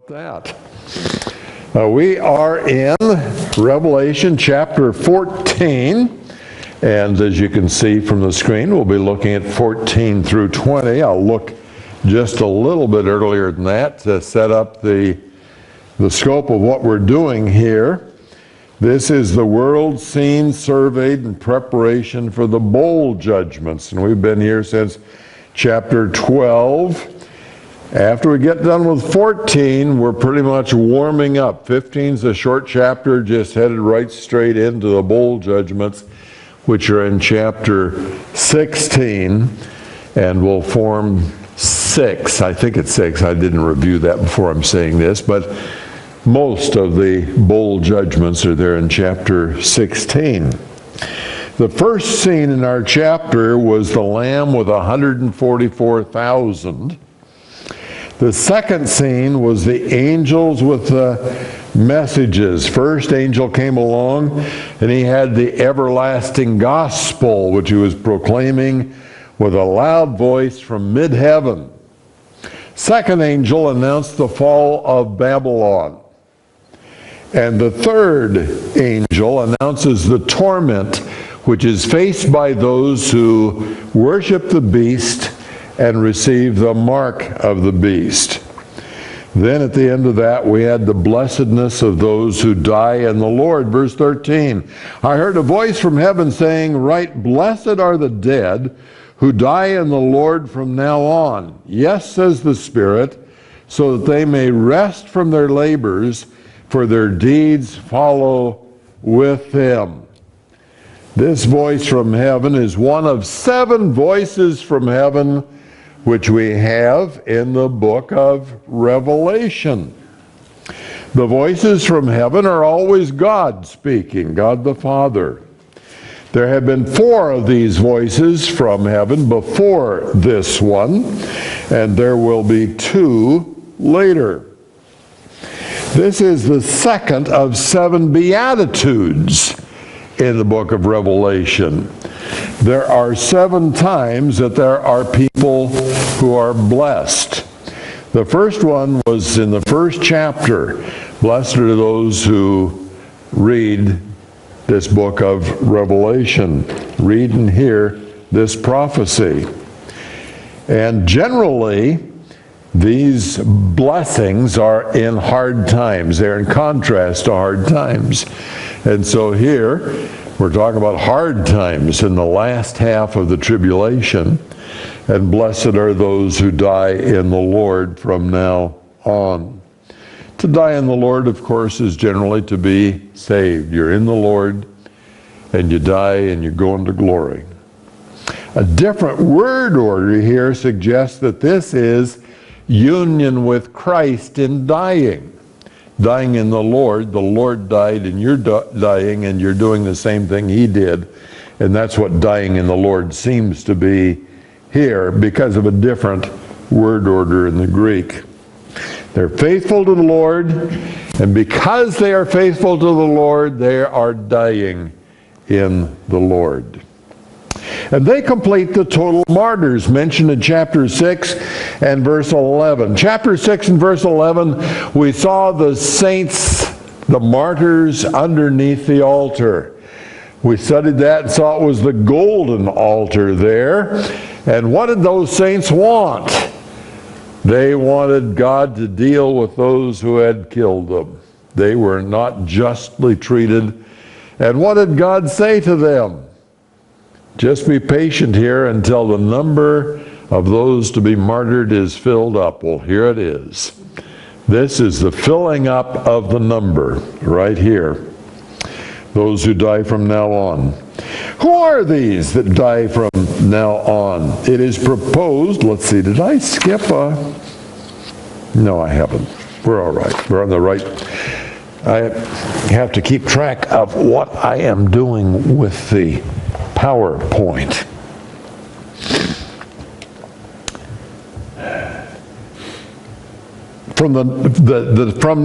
That. We are in Revelation chapter 14, and as you can see from the screen, we'll be looking at 14 through 20. I'll look just a little bit earlier than that to set up the scope of what we're doing here. This is the world scene surveyed in preparation for the bowl judgments, and we've been here since chapter 12. After we get done with 14, we're pretty much warming up. 15 is a short chapter, just headed right straight into the bowl judgments, which are in chapter 16, and will form 6. I think it's 6. I didn't review that before I'm saying this, but most of the bowl judgments are there in chapter 16. The first scene in our chapter was the Lamb with 144,000. The second scene was the angels with the messages. First angel came along and he had the everlasting gospel, which he was proclaiming with a loud voice from mid-heaven. Second angel announced the fall of Babylon. And the third angel announces the torment which is faced by those who worship the beast and receive the mark of the beast. Then at the end of that, we had the blessedness of those who die in the Lord. Verse 13, I heard a voice from heaven saying, Right, blessed are the dead who die in the Lord from now on. Yes, says the Spirit, so that they may rest from their labors, for their deeds follow with them. This voice from heaven is one of 7 voices from heaven which we have in the book of Revelation. The voices from heaven are always God speaking, God the Father. There have been 4 of these voices from heaven before this one, and there will be 2 later. This is the second of 7 Beatitudes in the book of Revelation. There are 7 times that there are people who are blessed. The first one was in the first chapter. Blessed are those who read this book of Revelation, read and hear this prophecy. And generally, these blessings are in hard times. They're in contrast to hard times. And so here, we're talking about hard times in the last half of the tribulation. And blessed are those who die in the Lord from now on. To die in the Lord, of course, is generally to be saved. You're in the Lord, and you die, and you go into glory. A different word order here suggests that this is union with Christ in dying. Dying in the Lord died, and you're dying, and you're doing the same thing he did. And that's what dying in the Lord seems to be here, because of a different word order in the Greek. They're faithful to the Lord, and because they are faithful to the Lord, they are dying in the Lord. And they complete the total martyrs mentioned in chapter 6 and verse 11. Chapter 6 and verse 11, we saw the saints, the martyrs, underneath the altar. We studied that and saw it was the golden altar there. And what did those saints want? They wanted God to deal with those who had killed them. They were not justly treated. And what did God say to them? Just be patient here until the number of those to be martyred is filled up. Well, here it is. This is the filling up of the number right here. Those who die from now on. Who are these that die from now on? It is proposed, let's see, did I skip a... No, I haven't. We're all right. We're on the right. I have to keep track of what I am doing with the PowerPoint. From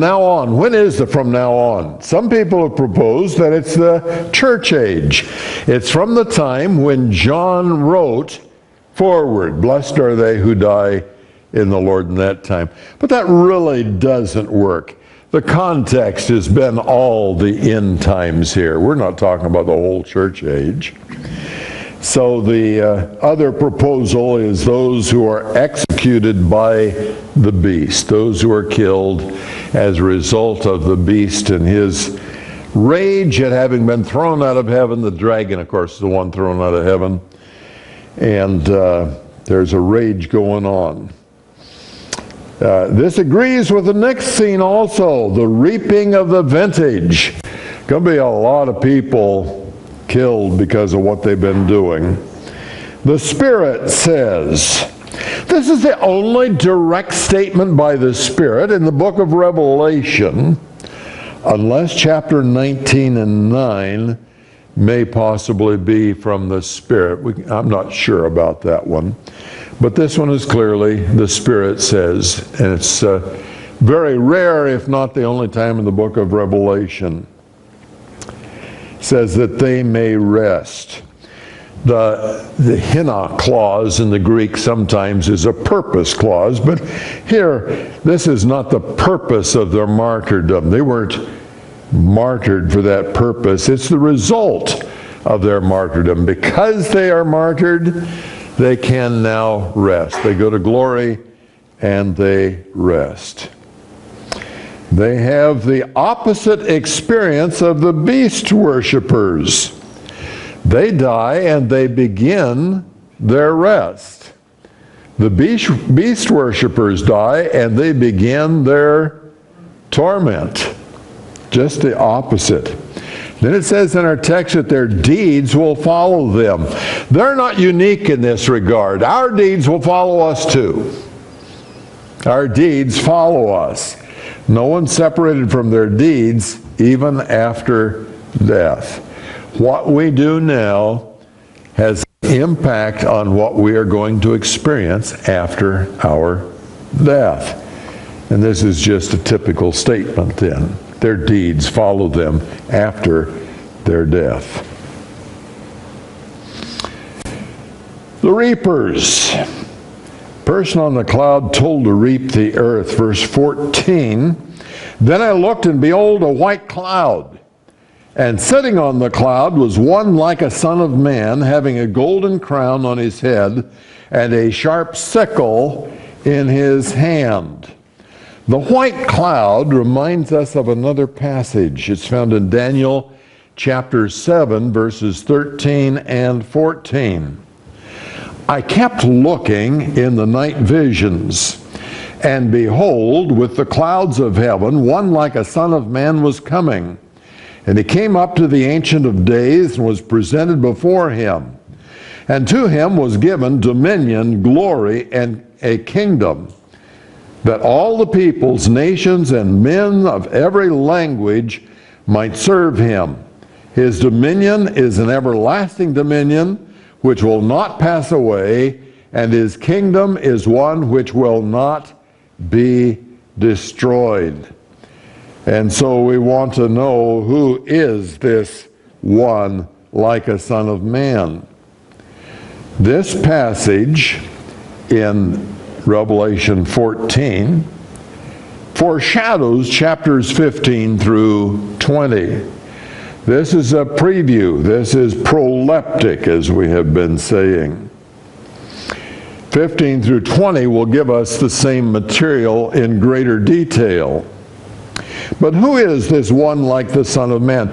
now on, when is the from now on? Some people have proposed that it's the church age. It's from the time when John wrote forward, blessed are they who die in the Lord in that time. But that really doesn't work. The context has been all the end times here. We're not talking about the whole church age. So the other proposal is those who are executed by the beast, those who are killed as a result of the beast and his rage at having been thrown out of heaven. The dragon, of course, is the one thrown out of heaven. And there's a rage going on. This agrees with the next scene also, the reaping of the vintage. Going to be a lot of people killed because of what they've been doing. The Spirit says, this is the only direct statement by the Spirit in the book of Revelation, unless chapter 19 and 9 may possibly be from the Spirit. I'm not sure about that one. But this one is clearly the Spirit says, and it's very rare, if not the only time in the book of Revelation. Says that they may rest. The hina clause in the Greek sometimes is a purpose clause, but here, this is not the purpose of their martyrdom. They weren't martyred for that purpose. It's the result of their martyrdom. Because they are martyred, they can now rest. They go to glory and they rest. They have the opposite experience of the beast worshipers. They die and they begin their rest. The beast worshipers die and they begin their torment. Just the opposite. Then it says in our text that their deeds will follow them. They're not unique in this regard. Our deeds will follow us too. Our deeds follow us. No one separated from their deeds even after death. What we do now has impact on what we are going to experience after our death. And this is just a typical statement then. Their deeds follow them after their death. The reapers. Person on the cloud told to reap the earth. Verse 14. Then I looked, and behold, a white cloud. And sitting on the cloud was one like a son of man, having a golden crown on his head, and a sharp sickle in his hand. The white cloud reminds us of another passage. It's found in Daniel chapter 7, verses 13 and 14. I kept looking in the night visions, and behold, with the clouds of heaven, one like a son of man was coming. And he came up to the Ancient of Days and was presented before him. And to him was given dominion, glory, and a kingdom, that all the peoples, nations, and men of every language might serve him. His dominion is an everlasting dominion which will not pass away, and his kingdom is one which will not be destroyed. And so we want to know, who is this one like a son of man? This passage in Revelation 14 foreshadows chapters 15 through 20. This is a preview. This is proleptic, as we have been saying. 15 through 20 will give us the same material in greater detail. But who is this one like the Son of Man?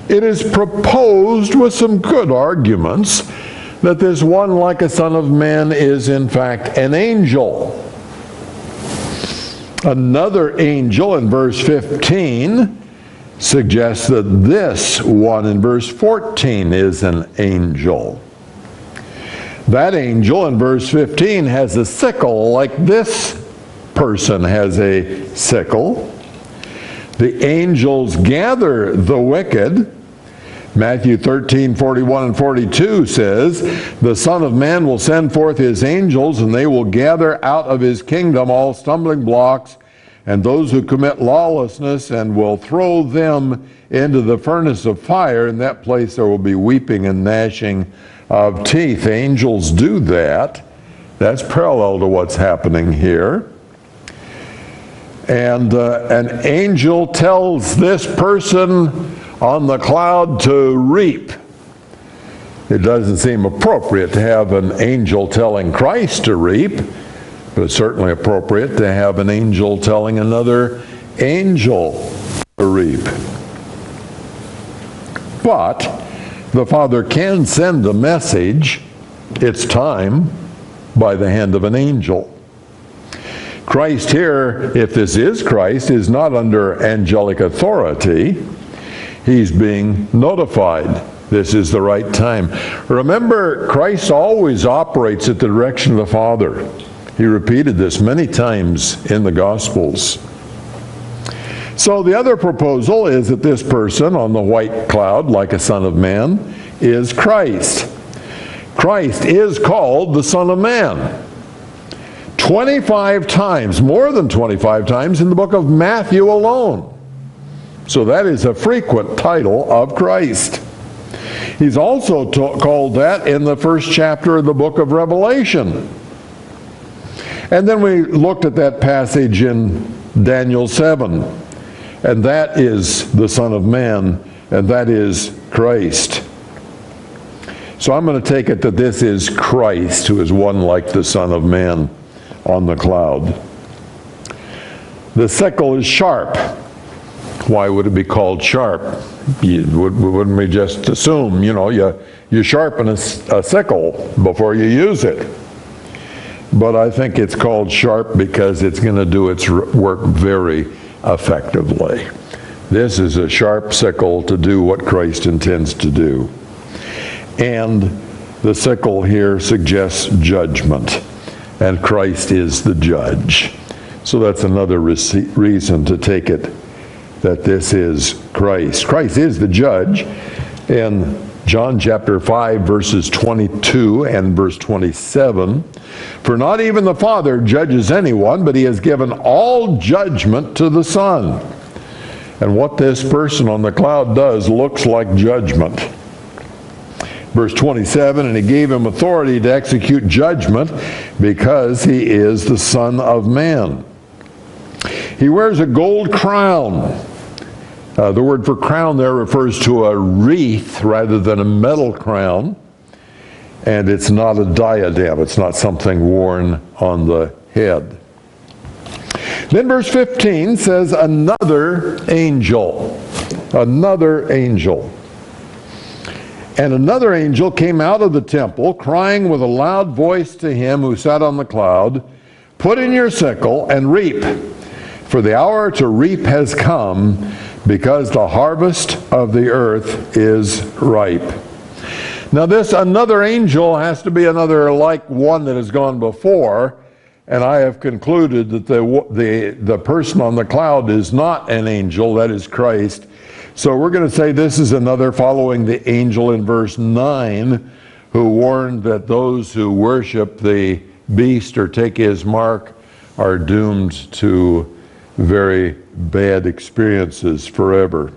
It is proposed with some good arguments that this one like a Son of Man is in fact an angel. Another angel in verse 15 suggests that this one in verse 14 is an angel. That angel in verse 15 has a sickle like this person has a sickle. The angels gather the wicked. Matthew 13, 41 and 42 says, the Son of Man will send forth his angels, and they will gather out of his kingdom all stumbling blocks and those who commit lawlessness, and will throw them into the furnace of fire. In that place there will be weeping and gnashing of teeth. Angels do that. That's parallel to what's happening here. And an angel tells this person on the cloud to reap. It doesn't seem appropriate to have an angel telling Christ to reap, but it's certainly appropriate to have an angel telling another angel to reap. But the Father can send a message, it's time, by the hand of an angel. Christ here, if this is Christ, is not under angelic authority. He's being notified. This is the right time. Remember, Christ always operates at the direction of the Father. He repeated this many times in the Gospels. So the other proposal is that this person on the white cloud, like a Son of Man, is Christ. Christ is called the Son of Man. 25 times, more than 25 times in the book of Matthew alone. So that is a frequent title of Christ. He's also called that in the first chapter of the book of Revelation. And then we looked at that passage in Daniel 7. And that is the Son of Man, and that is Christ. So I'm going to take it that this is Christ, who is one like the Son of Man on the cloud. The sickle is sharp. Why would it be called sharp? Wouldn't we just assume, you sharpen a sickle before you use it? But I think it's called sharp because it's going to do its work very effectively. This is a sharp sickle to do what Christ intends to do. And the sickle here suggests judgment, and Christ is the judge. So that's another reason to take it that this is Christ. Christ is the judge. In John chapter 5, verses 22 and verse 27, for not even the Father judges anyone, but he has given all judgment to the Son. And what this person on the cloud does looks like judgment. Verse 27, and he gave him authority to execute judgment because he is the Son of Man. He wears a gold crown. The word for crown there refers to a wreath rather than a metal crown. And it's not a diadem. It's not something worn on the head. Then verse 15 says, another angel. Another angel. And another angel came out of the temple, crying with a loud voice to him who sat on the cloud, put in your sickle and reap, for the hour to reap has come, because the harvest of the earth is ripe. Now this another angel has to be another like one that has gone before, and I have concluded that the person on the cloud is not an angel, that is Christ. So we're going to say this is another following the angel in verse 9, who warned that those who worship the beast or take his mark are doomed to very bad experiences forever.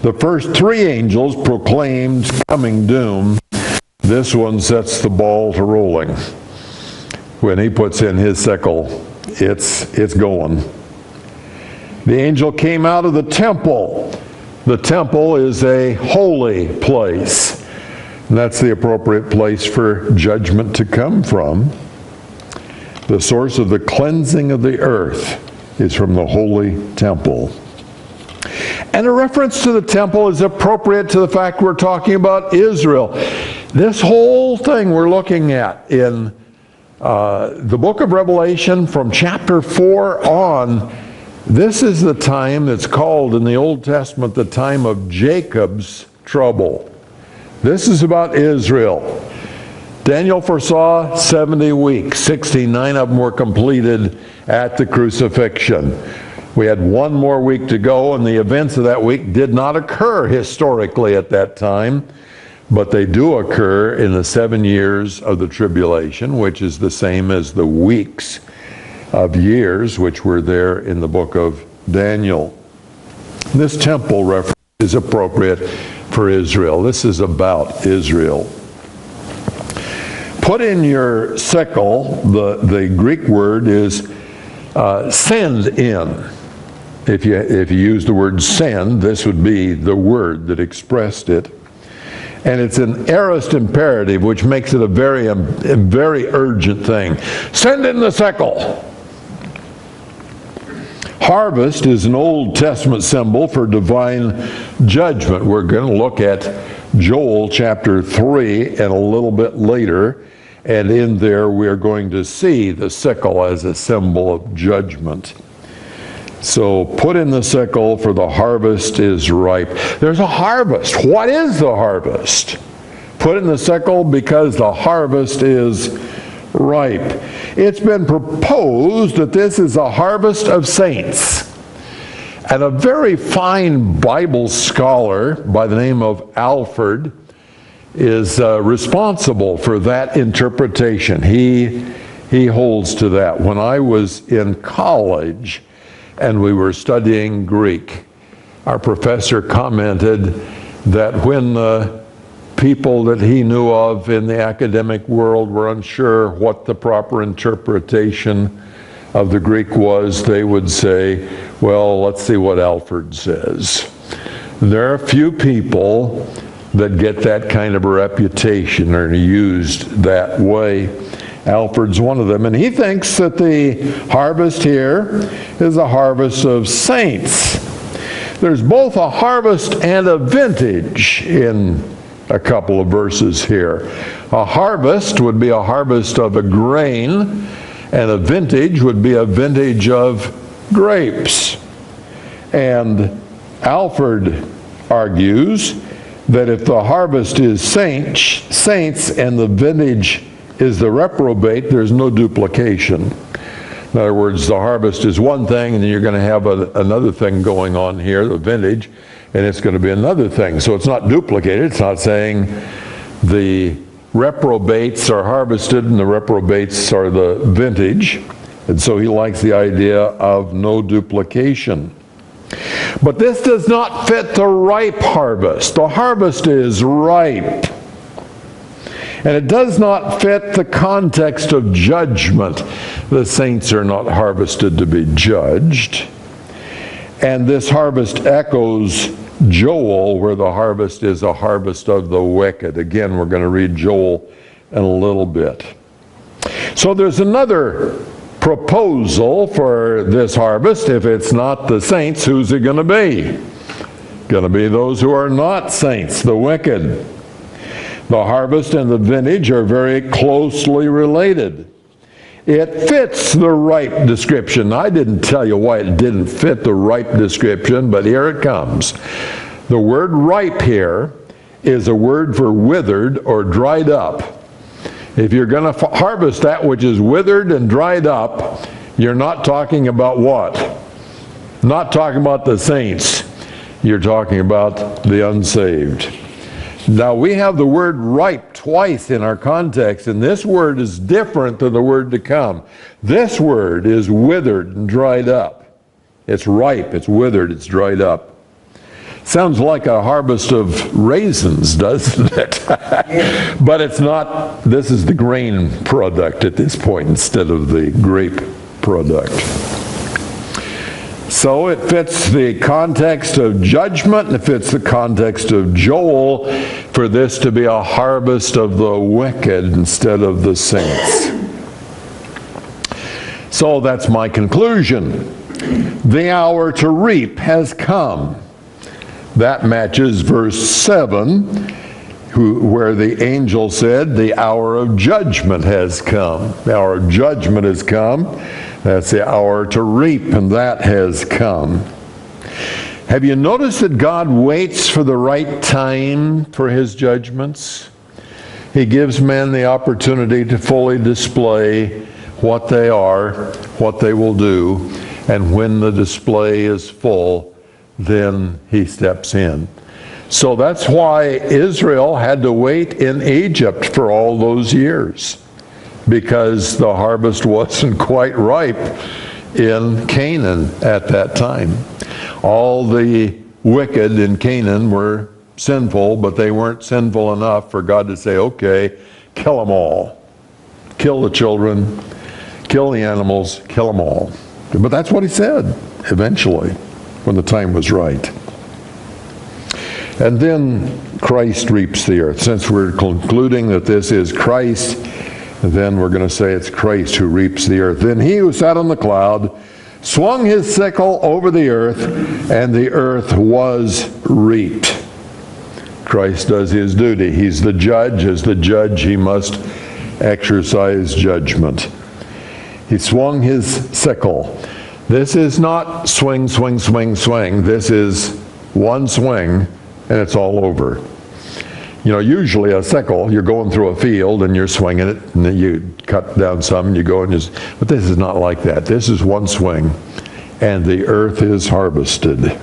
The first three angels proclaimed coming doom. This one sets the ball to rolling. When he puts in his sickle, it's going. The angel came out of the temple. The temple is a holy place. And that's the appropriate place for judgment to come from. The source of the cleansing of the earth is from the holy temple. And a reference to the temple is appropriate to the fact we're talking about Israel. This whole thing we're looking at in the book of Revelation from chapter 4 on, this is the time that's called in the Old Testament the time of Jacob's trouble. This is about Israel. Daniel foresaw 70 weeks. 69 of them were completed at the crucifixion. We had one more week to go, and the events of that week did not occur historically at that time, but they do occur in the 7 years of the tribulation, which is the same as the weeks of years which were there in the book of Daniel. This temple reference is appropriate for Israel. This is about Israel. Put in your sickle, the Greek word is send in. If you use the word send, this would be the word that expressed it. And it's an aorist imperative, which makes it a very urgent thing. Send in the sickle. Harvest is an Old Testament symbol for divine judgment. We're going to look at Joel chapter 3 and a little bit later. And in there we're going to see the sickle as a symbol of judgment. So put in the sickle, for the harvest is ripe. There's a harvest. What is the harvest? Put in the sickle because the harvest is ripe. It's been proposed that this is a harvest of saints. And a very fine Bible scholar by the name of Alford is responsible for that interpretation. He holds to that. When I was in college and we were studying Greek, our professor commented that when the people that he knew of in the academic world were unsure what the proper interpretation of the Greek was, they would say, well, let's see what Alford says. There are a few people that get that kind of a reputation or used that way. Alford's one of them, and he thinks that the harvest here is a harvest of saints. There's both a harvest and a vintage in a couple of verses here. A harvest would be a harvest of a grain, and a vintage would be a vintage of grapes. And Alford argues that if the harvest is saints and the vintage is the reprobate, there's no duplication. In other words, the harvest is one thing, and then you're going to have another thing going on here, the vintage, and it's going to be another thing. So it's not duplicated. It's not saying the reprobates are harvested and the reprobates are the vintage. And so he likes the idea of no duplication. But this does not fit the ripe harvest. The harvest is ripe. And it does not fit the context of judgment. The saints are not harvested to be judged. And this harvest echoes Joel, where the harvest is a harvest of the wicked. Again, we're going to read Joel in a little bit. So there's another proposal for this harvest. If it's not the saints, who's it going to be? Going to be those who are not saints, the wicked. The harvest and the vintage are very closely related. It fits the ripe description. I didn't tell you why it didn't fit the ripe description, but here it comes. The word ripe here is a word for withered or dried up. If you're going to harvest that which is withered and dried up, you're not talking about what? Not talking about the saints. You're talking about the unsaved. Now, we have the word ripe twice in our context, and this word is different than the word to come. This word is withered and dried up. It's ripe, it's withered, it's dried up. Sounds like a harvest of raisins, doesn't it? But it's not. This is the grain product at this point instead of the grape product. So it fits the context of judgment, and it fits the context of Joel for this to be a harvest of the wicked instead of the saints. So that's my conclusion. The hour to reap has come. That matches verse 7, where the angel said, the hour of judgment has come. The hour of judgment has come. That's the hour to reap, and that has come. Have you noticed that God waits for the right time for his judgments? He gives men the opportunity to fully display what they are, what they will do, and when the display is full, then he steps in. So that's why Israel had to wait in Egypt for all those years, because the harvest wasn't quite ripe in Canaan at that time. All the wicked in Canaan were sinful, but they weren't sinful enough for God to say, okay, kill them all. kill the children, kill the animals, kill them all. But that's what he said eventually, when the time was right. And then Christ reaps the earth. Since we're concluding that this is Christ, then we're going to say it's Christ who reaps the earth. Then he who sat on the cloud swung his sickle over the earth, and the earth was reaped. Christ does his duty. He's the judge. As the judge, he must exercise judgment. He swung his sickle. This is not swing, swing, swing, swing. This is one swing, and it's all over. You know, usually a sickle, you're going through a field and you're swinging it, and then you cut down some and you go and just, but this is not like that. This is one swing, and the earth is harvested.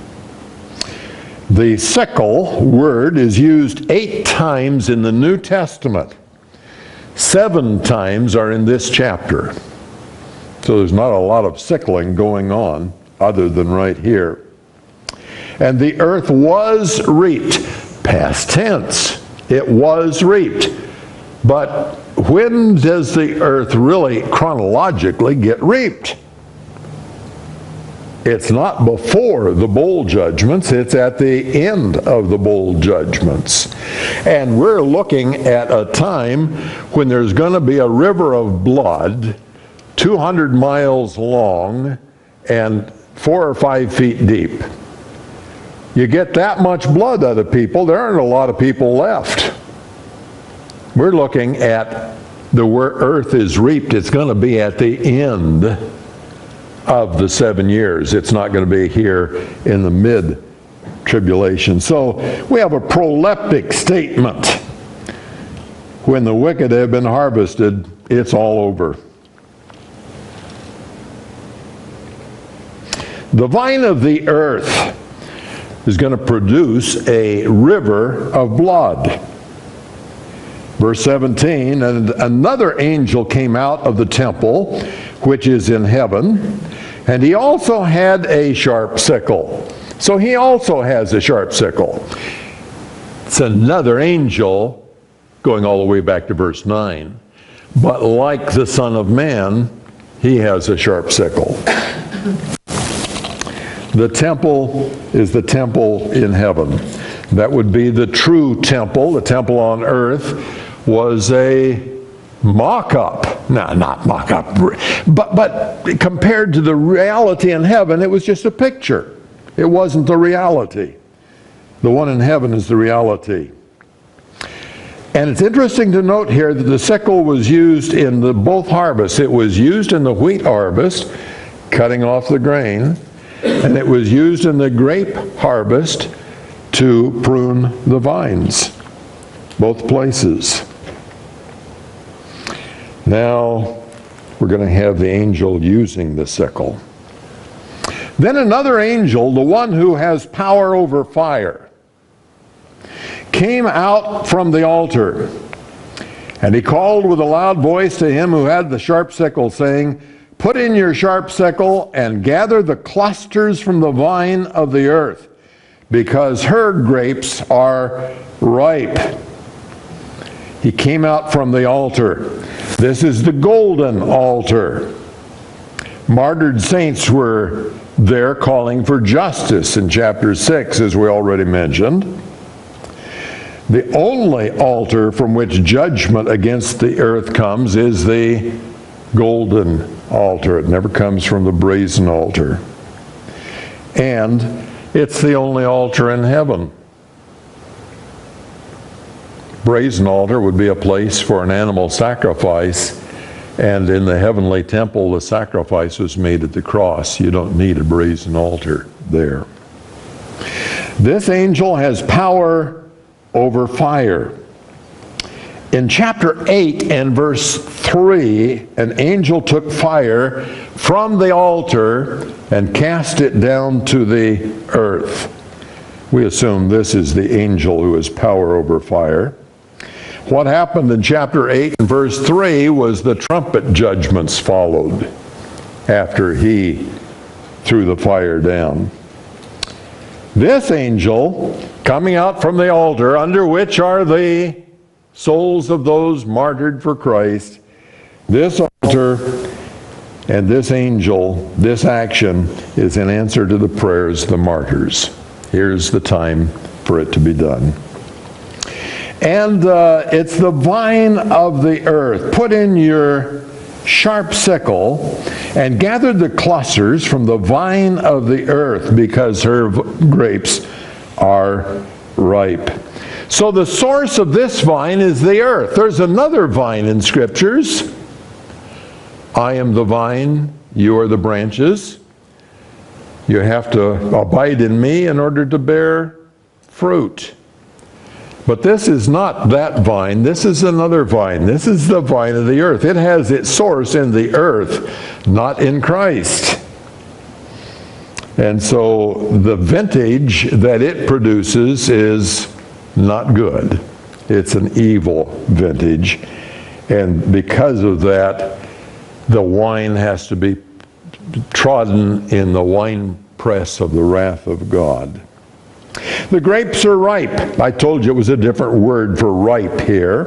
The sickle word is used 8 times in the New Testament. 7 times are in this chapter. So there's not a lot of sickling going on other than right here. And the earth was reaped. Past tense. It was reaped. But when does the earth really chronologically get reaped? It's not before the bowl judgments, it's at the end of the bowl judgments. And we're looking at a time when there's going to be a river of blood 200 miles long and 4 or 5 feet deep. You get that much blood out of people, there aren't a lot of people left. We're looking at the where earth is reaped. It's going to be at the end of the 7 years. It's not going to be here in the mid-tribulation. So we have a proleptic statement. When the wicked have been harvested, it's all over. The vine of the earth is going to produce a river of blood. Verse 17, and another angel came out of the temple, which is in heaven, and he also had a sharp sickle. So he also has a sharp sickle. It's another angel, going all the way back to verse 9. But like the Son of Man, he has a sharp sickle. The temple is the temple in heaven. That would be the true temple. The temple on earth was a mock-up. No, not mock-up. But compared to the reality in heaven, it was just a picture. It wasn't the reality. The one in heaven is the reality. And it's interesting to note here that the sickle was used in both harvests. It was used in the wheat harvest, cutting off the grain, and it was used in the grape harvest to prune the vines. Both places. Now, we're going to have the angel using the sickle. Then another angel, the one who has power over fire, came out from the altar, and he called with a loud voice to him who had the sharp sickle, saying, "Put in your sharp sickle and gather the clusters from the vine of the earth, because her grapes are ripe." He came out from the altar. This is the golden altar. Martyred saints were there calling for justice in chapter 6, as we already mentioned. The only altar from which judgment against the earth comes is the golden altar. It never comes from the brazen altar. And it's the only altar in heaven. Brazen altar would be a place for an animal sacrifice, and in the heavenly temple the sacrifice was made at the cross. You don't need a brazen altar there. This angel has power over fire. In chapter 8 and verse 3, an angel took fire from the altar and cast it down to the earth. We assume this is the angel who has power over fire. What happened in chapter 8 and verse 3 was the trumpet judgments followed after he threw the fire down. This angel, coming out from the altar, under which are the souls of those martyred for Christ, This altar and this angel, this action, is in answer to the prayers of the martyrs. Here's the time for it to be done. And it's the vine of the earth. Put in your sharp sickle and gather the clusters from the vine of the earth, because her grapes are ripe. So the source of this vine is the earth. There's another vine in Scriptures. I am the vine, you are the branches. You have to abide in me in order to bear fruit. But this is not that vine. This is another vine. This is the vine of the earth. It has its source in the earth, not in Christ. And so the vintage that it produces is not good. It's an evil vintage. And because of that, the wine has to be trodden in the winepress of the wrath of God. The grapes are ripe. I told you it was a different word for ripe here.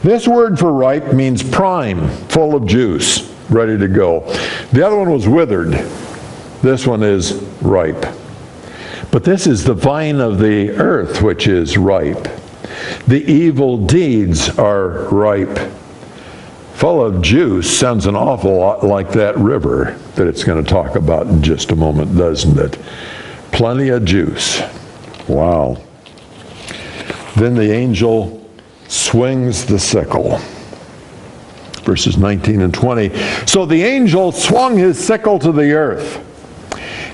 This word for ripe means prime, full of juice, ready to go. The other one was withered. This one is ripe. But this is the vine of the earth which is ripe. The evil deeds are ripe. Full of juice sounds an awful lot like that river that it's going to talk about in just a moment, doesn't it? Plenty of juice. Wow. Then the angel swings the sickle. Verses 19 and 20. So the angel swung his sickle to the earth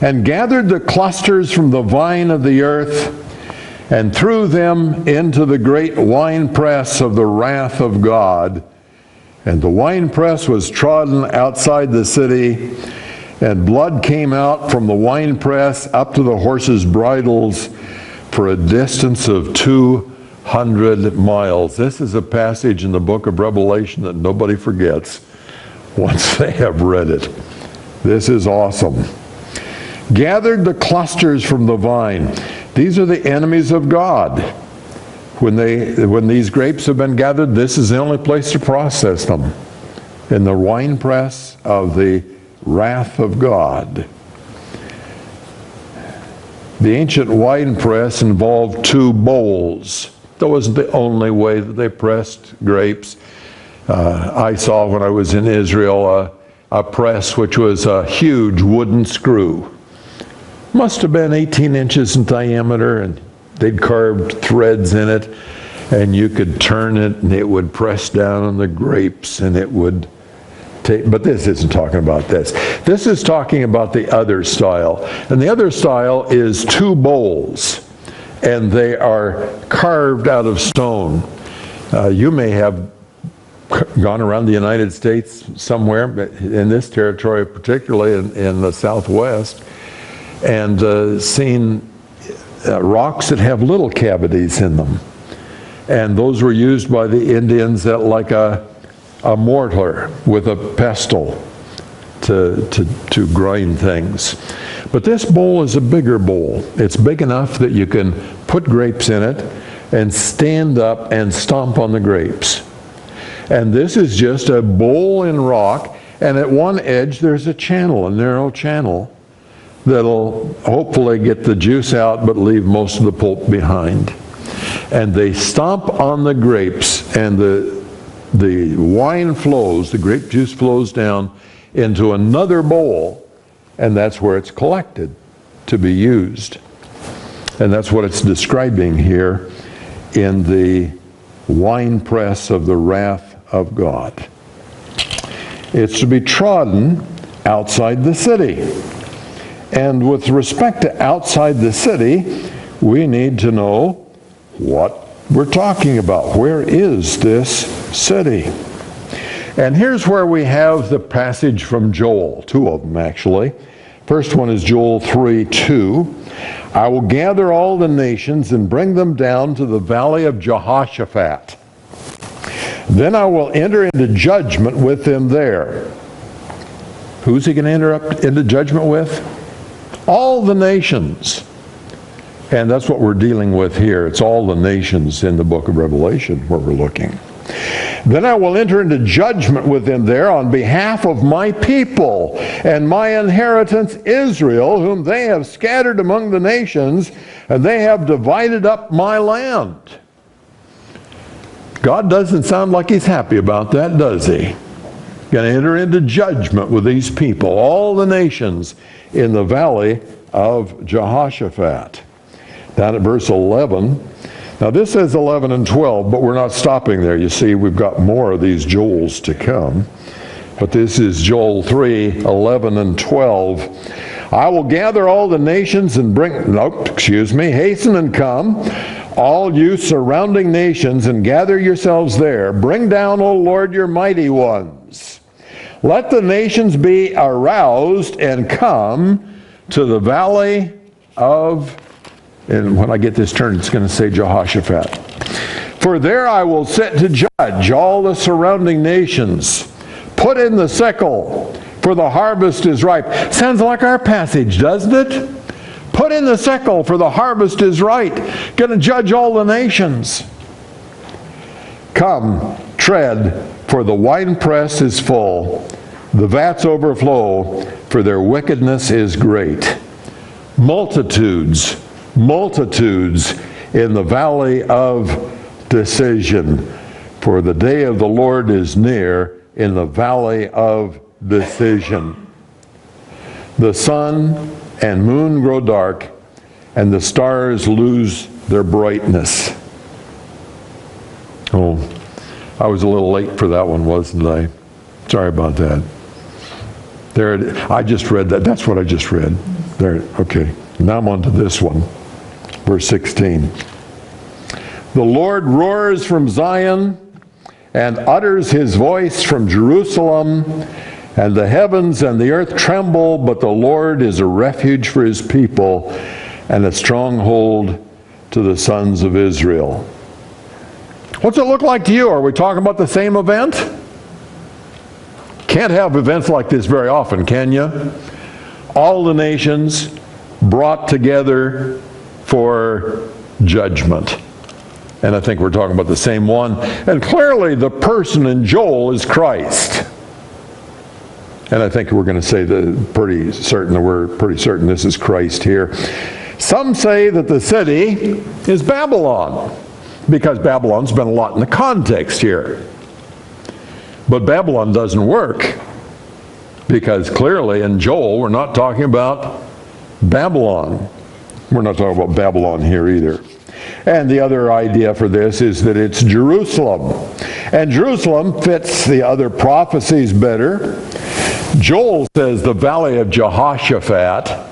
and gathered the clusters from the vine of the earth and threw them into the great winepress of the wrath of God. And the winepress was trodden outside the city, and blood came out from the winepress up to the horses' bridles for a distance of 200 miles. This is a passage in the book of Revelation that nobody forgets once they have read it. This is awesome. Gathered the clusters from the vine. These are the enemies of God. When these grapes have been gathered, this is the only place to process them, in the winepress of the wrath of God. The ancient winepress involved two bowls. That wasn't the only way that they pressed grapes. I saw when I was in Israel a press which was a huge wooden screw. Must have been 18 inches in diameter, and they'd carved threads in it, and you could turn it and it would press down on the grapes and it would take, but this isn't talking about this. This is talking about the other style. And the other style is two bowls, and they are carved out of stone. You may have gone around the United States somewhere, but in this territory particularly in the Southwest, and seen rocks that have little cavities in them. And those were used by the Indians at like a mortar with a pestle to grind things. But this bowl is a bigger bowl. It's big enough that you can put grapes in it and stand up and stomp on the grapes. And this is just a bowl in rock, and at one edge there's a channel, a narrow channel, that'll hopefully get the juice out but leave most of the pulp behind. And they stomp on the grapes, and the wine flows, the grape juice flows down into another bowl, and that's where it's collected to be used. And that's what it's describing here in the winepress of the wrath of God. It's to be trodden outside the city. And with respect to outside the city, we need to know what we're talking about. Where is this city? And here's where we have the passage from Joel, two of them actually. First one is Joel 3:2. I will gather all the nations and bring them down to the valley of Jehoshaphat. Then I will enter into judgment with them there. Who's he going to enter up into judgment with? All the nations. And that's what we're dealing with here. It's all the nations in the book of Revelation where we're looking. Then I will enter into judgment with them there on behalf of my people and my inheritance Israel, whom they have scattered among the nations, and they have divided up my land. God doesn't sound like he's happy about that, does he? Going to enter into judgment with these people, all the nations in the valley of Jehoshaphat. Down at verse 11. Now this says 11 and 12, but we're not stopping there. You see, we've got more of these Joels to come. But this is Joel 3, 11 and 12. I will gather all the nations and hasten and come, all you surrounding nations, and gather yourselves there. Bring down, O Lord, your mighty ones. Let the nations be aroused and come to the valley of, and when I get this turned, it's going to say Jehoshaphat. For there I will sit to judge all the surrounding nations. Put in the sickle, for the harvest is ripe. Sounds like our passage, doesn't it? Put in the sickle, for the harvest is ripe. Going to judge all the nations. Come, tread, for the winepress is full. The vats overflow, for their wickedness is great. Multitudes in the valley of decision. For the day of the Lord is near in the valley of decision. The sun and moon grow dark, and the stars lose their brightness. Oh, I was a little late for that one, wasn't I? Sorry about that. There, I just read that. That's what I just read. There, okay. Now I'm on to this one. Verse 16. The Lord roars from Zion and utters his voice from Jerusalem, and the heavens and the earth tremble, but the Lord is a refuge for his people and a stronghold to the sons of Israel. What's it look like to you? Are we talking about the same event? Can't have events like this very often, can you? All the nations brought together for judgment. And I think we're talking about the same one. And clearly the person in Joel is Christ. And I think we're going to say that we're pretty certain this is Christ here. Some say that the city is Babylon, because Babylon's been a lot in the context here. But Babylon doesn't work, because clearly in Joel we're not talking about Babylon. We're not talking about Babylon here either. And the other idea for this is that it's Jerusalem. And Jerusalem fits the other prophecies better. Joel says the valley of Jehoshaphat.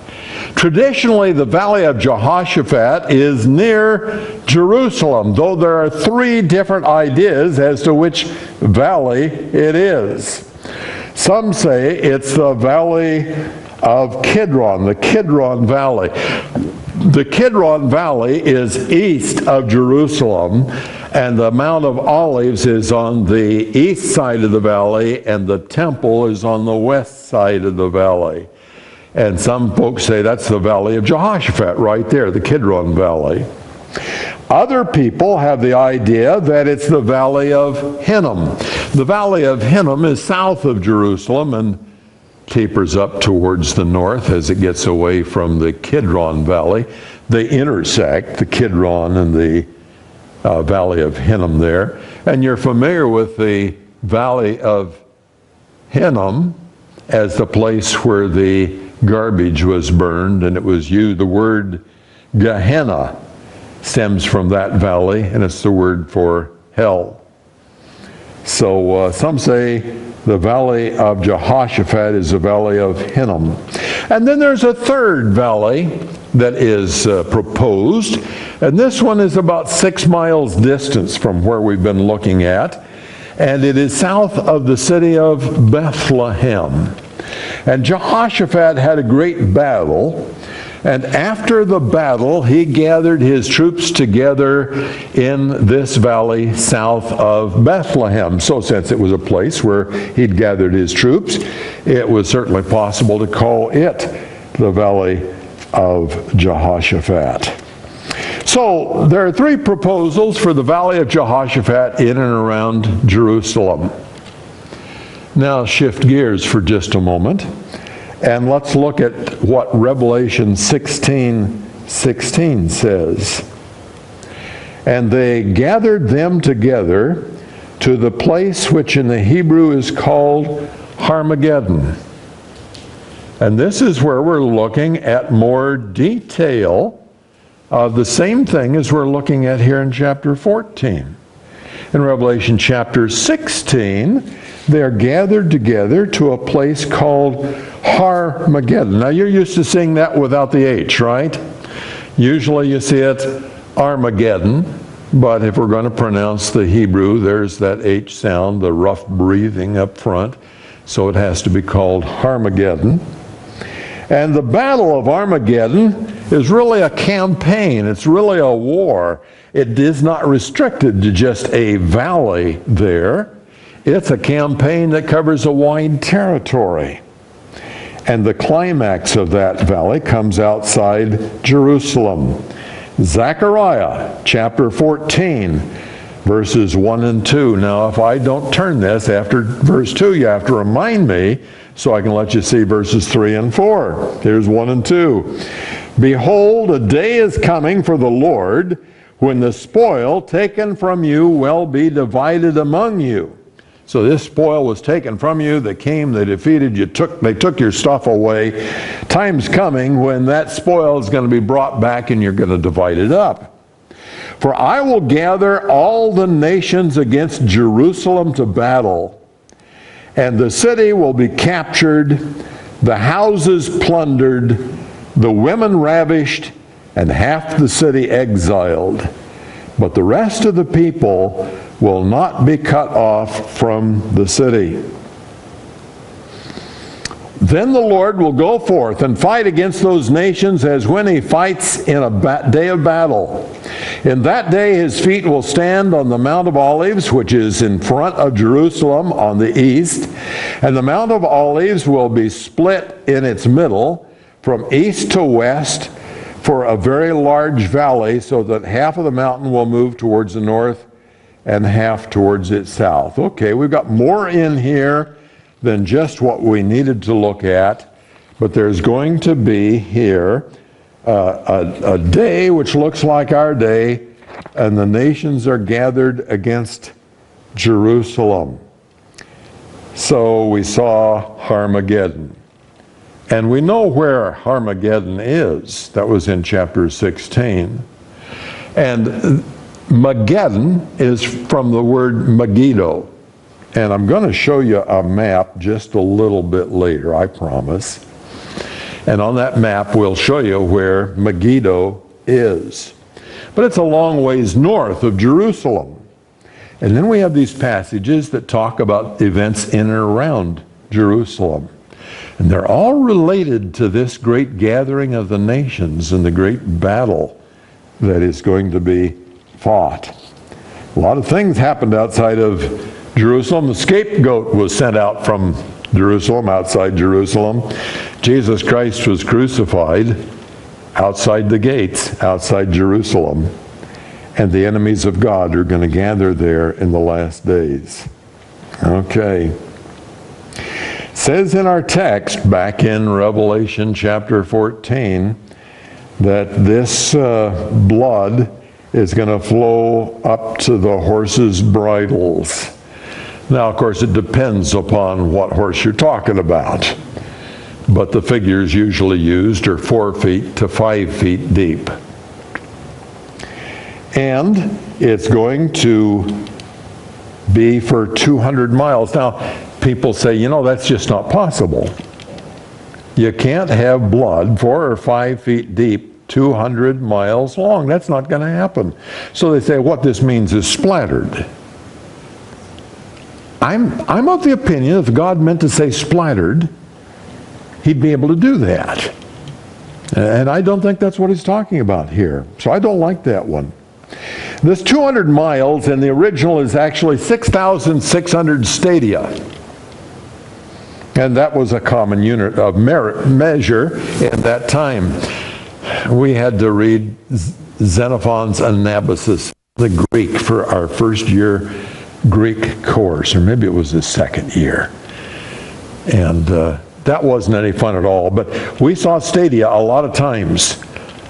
Traditionally, the valley of Jehoshaphat is near Jerusalem, though there are three different ideas as to which valley it is. Some say it's the valley of Kidron, the Kidron Valley. The Kidron Valley is east of Jerusalem, and the Mount of Olives is on the east side of the valley, and the temple is on the west side of the valley. And some folks say that's the valley of Jehoshaphat right there, the Kidron Valley. Other people have the idea that it's the valley of Hinnom. The valley of Hinnom is south of Jerusalem and tapers up towards the north as it gets away from the Kidron Valley. They intersect, the Kidron and the valley of Hinnom there. And you're familiar with the valley of Hinnom as the place where the garbage was burned, and it was the word Gehenna stems from that valley, and it's the word for hell. So some say the valley of Jehoshaphat is the valley of Hinnom. And then there's a third valley that is proposed, and this one is about 6 miles distance from where we've been looking at, and it is south of the city of Bethlehem. And Jehoshaphat had a great battle, and after the battle he gathered his troops together in this valley south of Bethlehem. So since it was a place where he'd gathered his troops, it was certainly possible to call it the valley of Jehoshaphat. So there are three proposals for the Valley of Jehoshaphat in and around Jerusalem. Now shift gears for just a moment, and let's look at what Revelation 16:16 says. And they gathered them together to the place which in the Hebrew is called Har-Magedon. And this is where we're looking at more detail of the same thing as we're looking at here in chapter 14. In Revelation chapter 16, they're gathered together to a place called Har-Magedon. Now you're used to seeing that without the H, right? Usually you see it Armageddon, but if we're going to pronounce the Hebrew, there's that H sound, the rough breathing up front, so it has to be called Har-Magedon. And the Battle of Armageddon is really a campaign. It's really a war. It is not restricted to just a valley there. It's a campaign that covers a wide territory. And the climax of that valley comes outside Jerusalem. Zechariah chapter 14, verses 1 and 2. Now, if I don't turn this after verse 2, you have to remind me so I can let you see verses 3 and 4. Here's 1 and 2. Behold, a day is coming for the Lord when the spoil taken from you will be divided among you. So this spoil was taken from you. They came, they defeated you, they took your stuff away. Time's coming when that spoil is going to be brought back and you're going to divide it up. For I will gather all the nations against Jerusalem to battle, and the city will be captured, the houses plundered, the women ravished, and half the city exiled. But the rest of the people will not be cut off from the city. Then the Lord will go forth and fight against those nations as when he fights in a day of battle. In that day his feet will stand on the Mount of Olives, which is in front of Jerusalem on the east, and the Mount of Olives will be split in its middle from east to west for a very large valley, so that half of the mountain will move towards the north and half towards its south. Okay, we've got more in here than just what we needed to look at, but there's going to be here a day which looks like our day, and the nations are gathered against Jerusalem. So we saw Har-Magedon. And we know where Har-Magedon is. That was in chapter 16. And Magedon is from the word Megiddo. And I'm going to show you a map just a little bit later, I promise. And on that map, we'll show you where Megiddo is. But it's a long ways north of Jerusalem. And then we have these passages that talk about events in and around Jerusalem. And they're all related to this great gathering of the nations and the great battle that is going to be fought. A lot of things happened outside of Jerusalem. The scapegoat was sent out from Jerusalem, outside Jerusalem. Jesus Christ was crucified outside the gates, outside Jerusalem. And the enemies of God are going to gather there in the last days. Okay. It says in our text back in Revelation chapter 14 that this blood is going to flow up to the horses' bridles. Now, of course, it depends upon what horse you're talking about. But the figures usually used are 4 feet to 5 feet deep. And it's going to be for 200 miles. Now, people say, you know, that's just not possible. You can't have blood 4 or 5 feet deep, 200 miles long. That's not going to happen. So they say what this means is splattered. I'm of the opinion if God meant to say splattered, he'd be able to do that. And I don't think that's what he's talking about here. So I don't like that one. This 200 miles in the original is actually 6,600 stadia. And that was a common unit of measure at that time. We had to read Xenophon's Anabasis, the Greek for our first year Greek course, or maybe it was the second year. And that wasn't any fun at all. But we saw stadia a lot of times.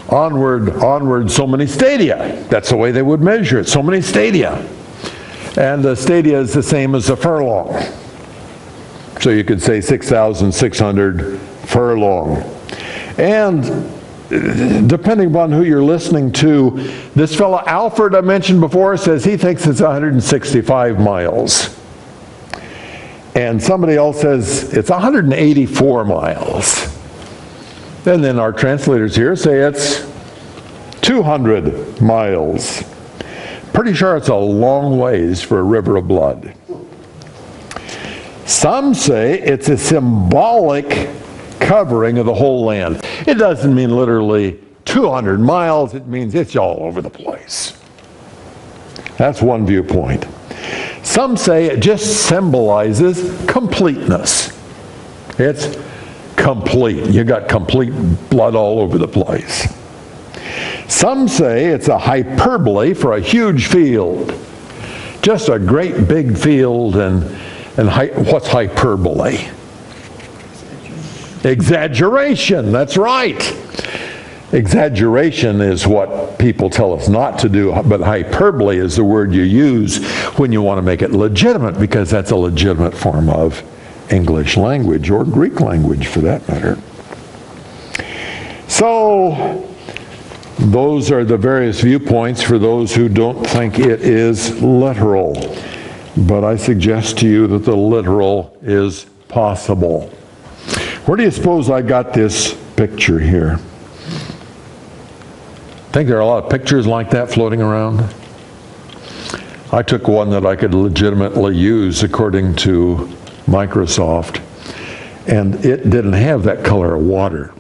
Onward, so many stadia. That's the way they would measure it, so many stadia. And the stadia is the same as a furlong. So you could say 6,600 furlong. And depending upon who you're listening to, this fellow Alfred I mentioned before says he thinks it's 165 miles. And somebody else says it's 184 miles. And then our translators here say it's 200 miles. Pretty sure it's a long ways for a river of blood. Some say it's a symbolic covering of the whole land. It doesn't mean literally 200 miles. It means it's all over the place. That's one viewpoint. Some say it just symbolizes completeness. It's complete. You got complete blood all over the place. Some say it's a hyperbole for a huge field. Just a great big field, and what's hyperbole? Exaggeration, that's right. Exaggeration is what people tell us not to do, but hyperbole is the word you use when you want to make it legitimate, because that's a legitimate form of English language, or Greek language for that matter. So, those are the various viewpoints for those who don't think it is literal. But I suggest to you that the literal is possible. Where do you suppose I got this picture here? Think there are a lot of pictures like that floating around? I took one that I could legitimately use according to Microsoft, and it didn't have that color of water.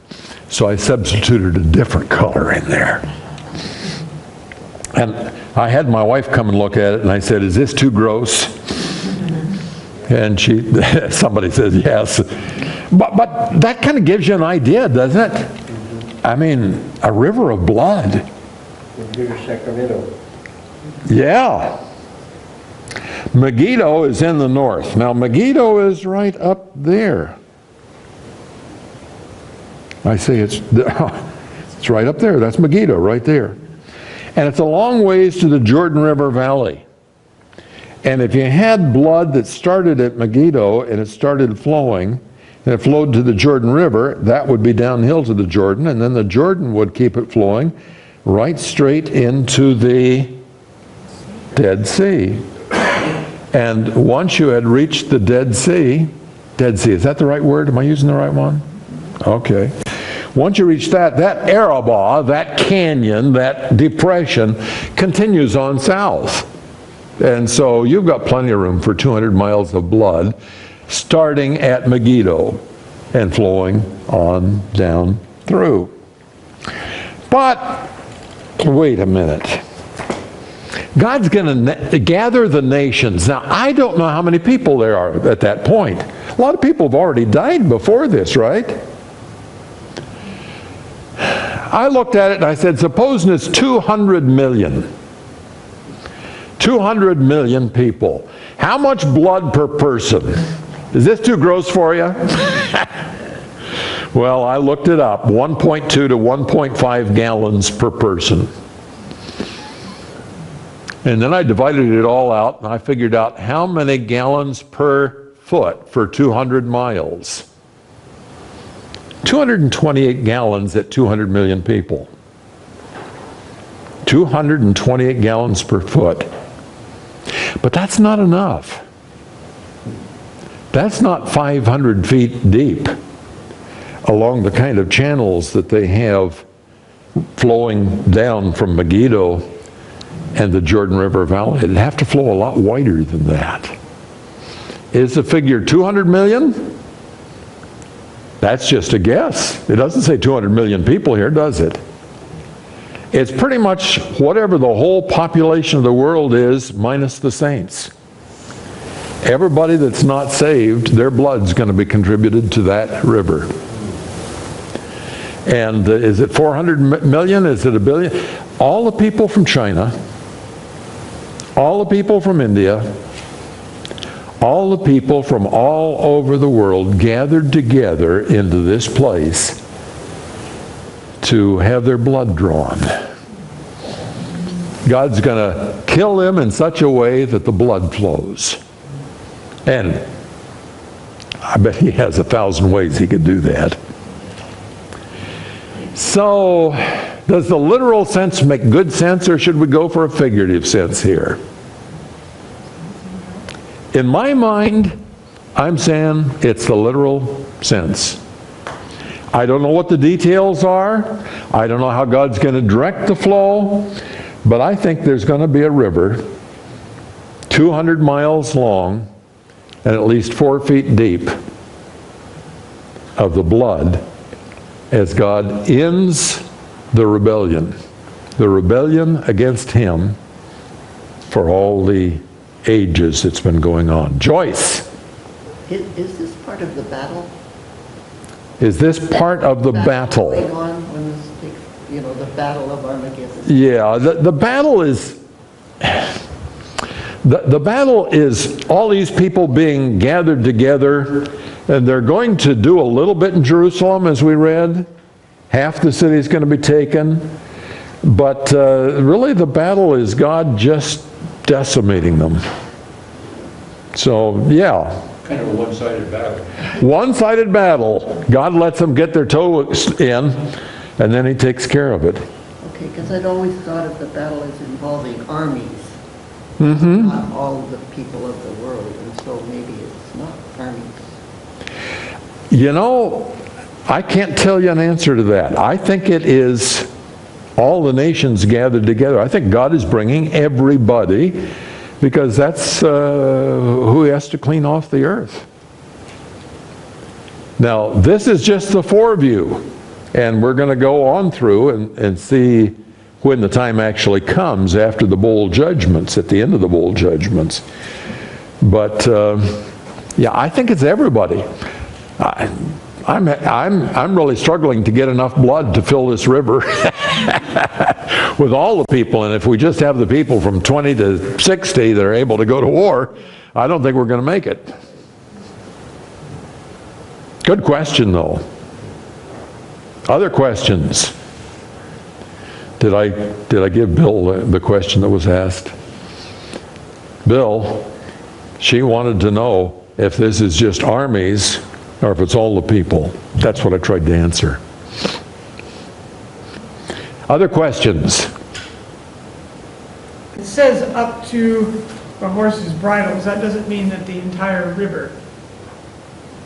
So I substituted a different color in there. And I had my wife come and look at it, and I said, "Is this too gross?" And somebody says yes. But that kind of gives you an idea, doesn't it? I mean, a river of blood. Sacramento. Yeah. Megiddo is in the north. Now, Megiddo is right up there. I say it's right up there. That's Megiddo right there. And it's a long ways to the Jordan River Valley. And if you had blood that started at Megiddo and it started flowing, and it flowed to the Jordan River, that would be downhill to the Jordan, and then the Jordan would keep it flowing right straight into the Dead Sea. And once you had reached the Dead Sea, is that the right word? Am I using the right one? Okay. Once you reach that Arabah, that canyon, that depression, continues on south. And so you've got plenty of room for 200 miles of blood, starting at Megiddo and flowing on down through. But wait a minute. God's going to gather the nations. Now, I don't know how many people there are at that point. A lot of people have already died before this, right? I looked at it and I said, supposing it's 200 million. 200 million people. How much blood per person? Is this too gross for you? Well, I looked it up. 1.2 to 1.5 gallons per person. And then I divided it all out, and I figured out how many gallons per foot for 200 miles. 228 gallons at 200 million people. 228 gallons per foot. But that's not enough. That's not 500 feet deep along the kind of channels that they have flowing down from Megiddo and the Jordan River Valley. It'd have to flow a lot wider than that. Is the figure 200 million? That's just a guess. It doesn't say 200 million people here, does it? It's pretty much whatever the whole population of the world is, minus the saints. Everybody that's not saved, their blood's going to be contributed to that river. And is it 400 million? Is it a billion? all the people from China, all the people from India, all the people from all over the world gathered together into this place to have their blood drawn. God's going to kill them in such a way that the blood flows. And I bet he has 1,000 ways he could do that. So, does the literal sense make good sense, or should we go for a figurative sense here? In my mind, I'm saying it's the literal sense. I don't know what the details are. I don't know how God's going to direct the flow. But I think there's going to be a river 200 miles long and at least 4 feet deep of the blood as God ends the rebellion against him for all the ages it's been going on. Joyce. Is this part of the battle? Is this part of the battle? Going on when this takes, the Battle of Har-Magedon? Yeah, the battle is... The battle is all these people being gathered together, and they're going to do a little bit in Jerusalem, as we read. Half the city is going to be taken. But really the battle is God just decimating them. So, yeah. Kind of a one-sided battle. One-sided battle. God lets them get their toe in, and then he takes care of it. Okay, because I'd always thought of the battle as involving armies. Mm-hmm. Not all the people of the world, and so maybe it's not armies. I can't tell you an answer to that. I think it is all the nations gathered together. I think God is bringing everybody, because that's who he has to clean off the earth. Now, this is just the foreview, and we're going to go on through and see when the time actually comes after the bowl judgments, at the end of the bowl judgments. But yeah, I think it's everybody. I'm really struggling to get enough blood to fill this river with all the people. And if we just have the people from 20 to 60 that are able to go to war, I don't think we're going to make it. Good question, though. Other questions? Did I give Bill the question that was asked? Bill, she wanted to know if this is just armies or if it's all the people. That's what I tried to answer. Other questions? It says up to the horse's bridles. That doesn't mean that the entire river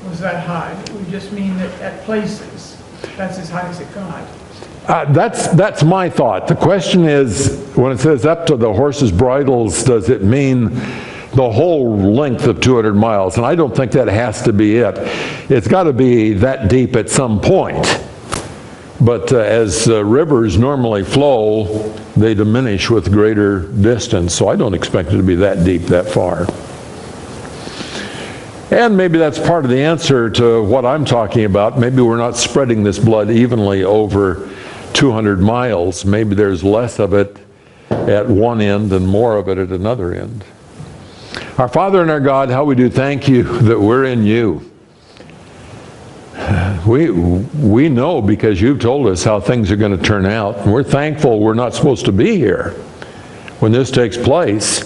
was that high. It would just mean that at places, that's as high as it got. That's my thought. The question is, when it says up to the horse's bridles, does it mean the whole length of 200 miles? And I don't think that has to be it. It's got to be that deep at some point. But as rivers normally flow, they diminish with greater distance. So I don't expect it to be that deep, that far. And maybe that's part of the answer to what I'm talking about. Maybe we're not spreading this blood evenly over 200 miles. Maybe there's less of it at one end and more of it at another end. Our Father and our God, how we do thank you that we're in you. We know because you've told us how things are going to turn out. And we're thankful we're not supposed to be here when this takes place.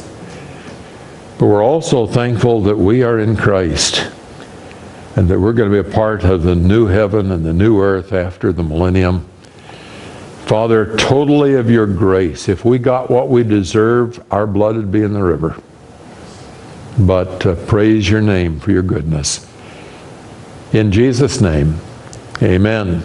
But we're also thankful that we are in Christ and that we're going to be a part of the new heaven and the new earth after the millennium. Father, totally of your grace. If we got what we deserve, our blood would be in the river. But praise your name for your goodness. In Jesus' name, amen.